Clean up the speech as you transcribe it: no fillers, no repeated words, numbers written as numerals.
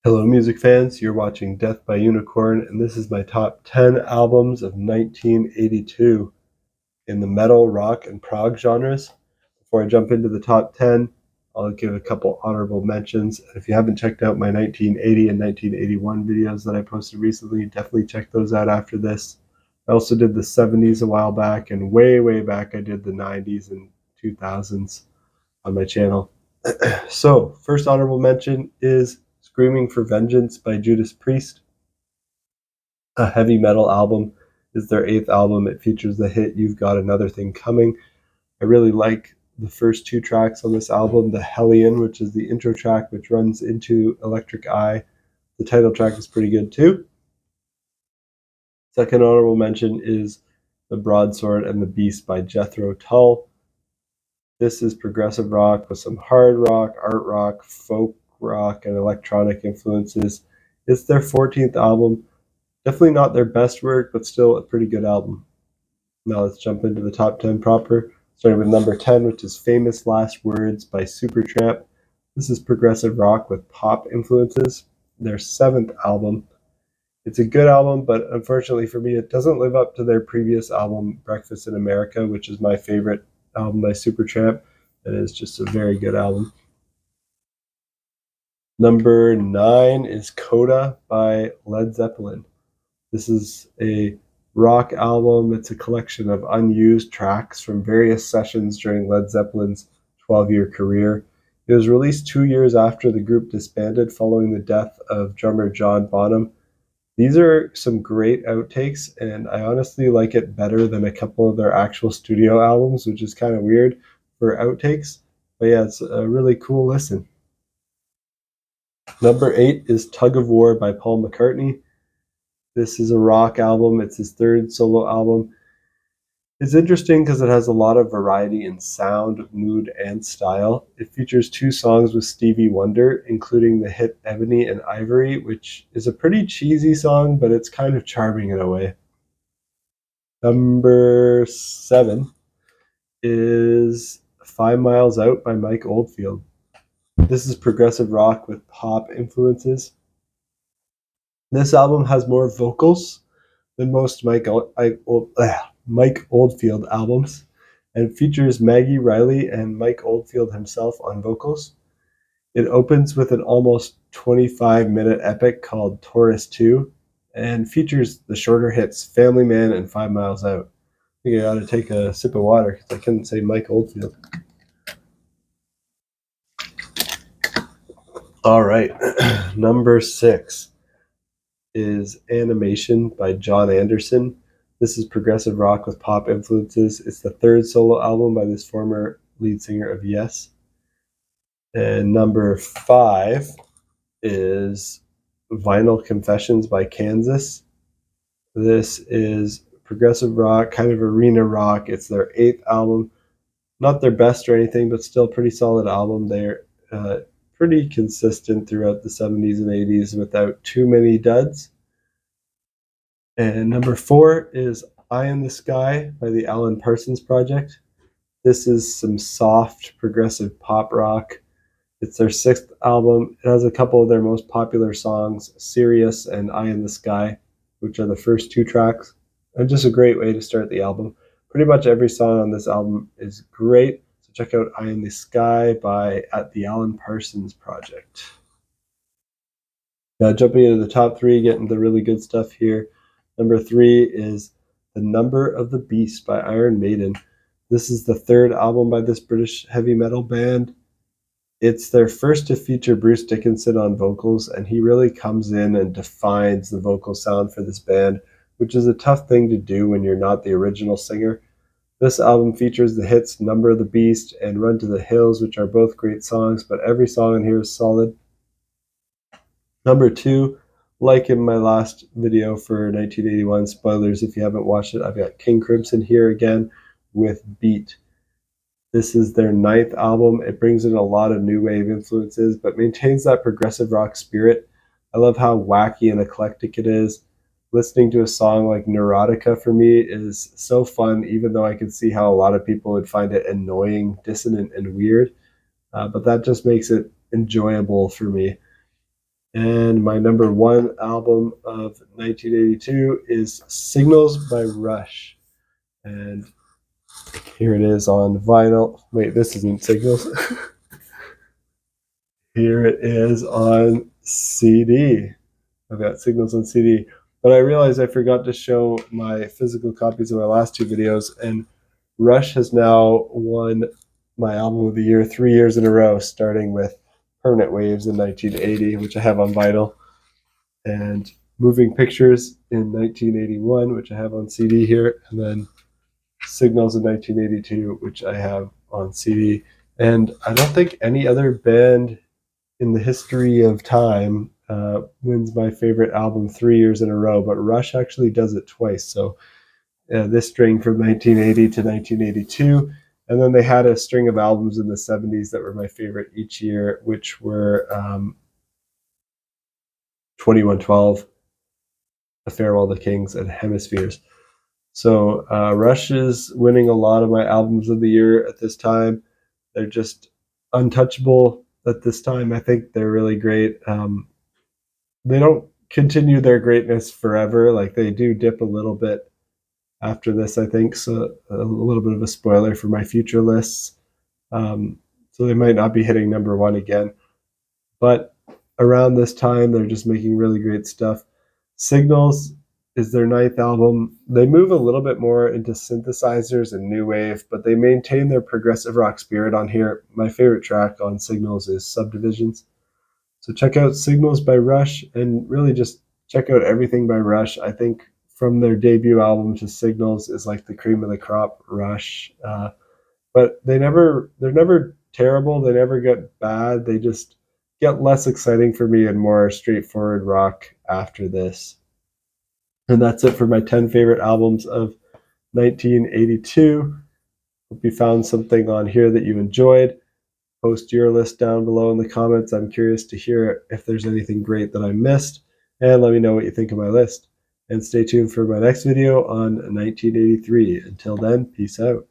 Hello, music fans. You're watching Death by Unicorn, and this is my top 10 albums of 1982 in the metal, rock, and prog genres. Before I jump into the top 10, I'll give a couple honorable mentions. If you haven't checked out my 1980 and 1981 videos that I posted recently, definitely check those out after this. I also did the 70s a while back, and way back I did the 90s and 2000s on my channel. So, first honorable mention is Screaming for Vengeance by Judas Priest. A heavy metal album, is their 8th album. It features the hit You've Got Another Thing Coming. I really like the first 2 tracks on this album. The Hellion, which is the intro track, which runs into Electric Eye. The title track is pretty good too. Second honorable mention is The Broadsword and the Beast by Jethro Tull. This is progressive rock with some hard rock, art rock, folk rock, and electronic influences. It's their 14th album. Definitely not their best work, but still a pretty good album. Now let's jump into the top 10 proper, starting with number 10, which is Famous Last Words by Supertramp. This is progressive rock with pop influences. Their 7th album. It's a good album, but unfortunately for me, it doesn't live up to their previous album, Breakfast in America, which is my favorite album by Supertramp. It is just a very good album. Number 9 is Coda by Led Zeppelin. This is a rock album. It's a collection of unused tracks from various sessions during Led Zeppelin's 12-year career. It was released 2 years after the group disbanded following the death of drummer John Bonham. These are some great outtakes, and I honestly like it better than a couple of their actual studio albums, which is kind of weird for outtakes. But yeah, it's a really cool listen. Number 8 is Tug of War by Paul McCartney. This is a rock album. It's his 3rd solo album. It's interesting because it has a lot of variety in sound, mood, and style. It features 2 songs with Stevie Wonder, including the hit Ebony and Ivory, which is a pretty cheesy song, but it's kind of charming in a way. Number 7 is 5 Miles Out by Mike Oldfield. This is progressive rock with pop influences. This album has more vocals than most Mike Oldfield albums, and features Maggie Riley and Mike Oldfield himself on vocals. It opens with an almost 25-minute epic called Taurus 2, and features the shorter hits Family Man and 5 Miles Out. I think I ought to take a sip of water because I couldn't say Mike Oldfield. All right, number 6 is Animation by John Anderson. This is progressive rock with pop influences. It's the 3rd solo album by this former lead singer of Yes. And number 5 is Vinyl Confessions by Kansas. This is progressive rock, kind of arena rock. It's their 8th album. Not their best or anything, but still pretty solid album. They're pretty consistent throughout the 70s and 80s without too many duds. And number 4 is Eye in the Sky by the Alan Parsons Project. This is some soft progressive pop rock. It's their 6th album. It has a couple of their most popular songs, Sirius and Eye in the Sky, which are the first 2 tracks. And just a great way to start the album. Pretty much every song on this album is great. So check out Eye in the Sky at the Alan Parsons Project. Now jumping into the top 3, getting the really good stuff here. Number 3 is The Number of the Beast by Iron Maiden. This is the 3rd album by this British heavy metal band. It's their first to feature Bruce Dickinson on vocals, and he really comes in and defines the vocal sound for this band, which is a tough thing to do when you're not the original singer. This album features the hits Number of the Beast and Run to the Hills, which are both great songs, but every song in here is solid. Number 2, like in my last video for 1981, spoilers if you haven't watched it, I've got King Crimson here again with Beat. This is their 9th album. It brings in a lot of new wave influences, but maintains that progressive rock spirit. I love how wacky and eclectic it is. Listening to a song like Neurotica for me is so fun, even though I can see how a lot of people would find it annoying, dissonant, and weird. But that just makes it enjoyable for me. And my number one album of 1982 is Signals by Rush. And here it is on vinyl. Wait, this isn't Signals. Here it is on CD. I've got Signals on CD. But I realized I forgot to show my physical copies of my last two videos, and Rush has now won my album of the year 3 years in a row, starting with Permanent Waves in 1980, which I have on vinyl, and Moving Pictures in 1981, which I have on CD here, and then Signals in 1982, which I have on CD. And I don't think any other band in the history of time wins my favorite album 3 years in a row, but Rush actually does it twice. So this string from 1980 to 1982. And then they had a string of albums in the 70s that were my favorite each year, which were 2112, A Farewell to Kings, and Hemispheres. So Rush is winning a lot of my albums of the year at this time. They're just untouchable at this time. I think they're really great. They don't continue their greatness forever. Like, they do dip a little bit after this, I think. So a little bit of a spoiler for my future lists. So they might not be hitting number one again. But around this time, they're just making really great stuff. Signals is their ninth album. They move a little bit more into synthesizers and new wave, but they maintain their progressive rock spirit on here. My favorite track on Signals is Subdivisions. So check out Signals by Rush, and really just check out everything by Rush. I think from their debut album to Signals is like the cream of the crop. Rush, but they're never terrible. They never get bad. They just get less exciting for me and more straightforward rock after this. And that's it for my 10 favorite albums of 1982. Hope you found something on here that you enjoyed. Post your list down below in the comments. I'm curious to hear if there's anything great that I missed, and let me know what you think of my list. And stay tuned for my next video on 1983. Until then, peace out.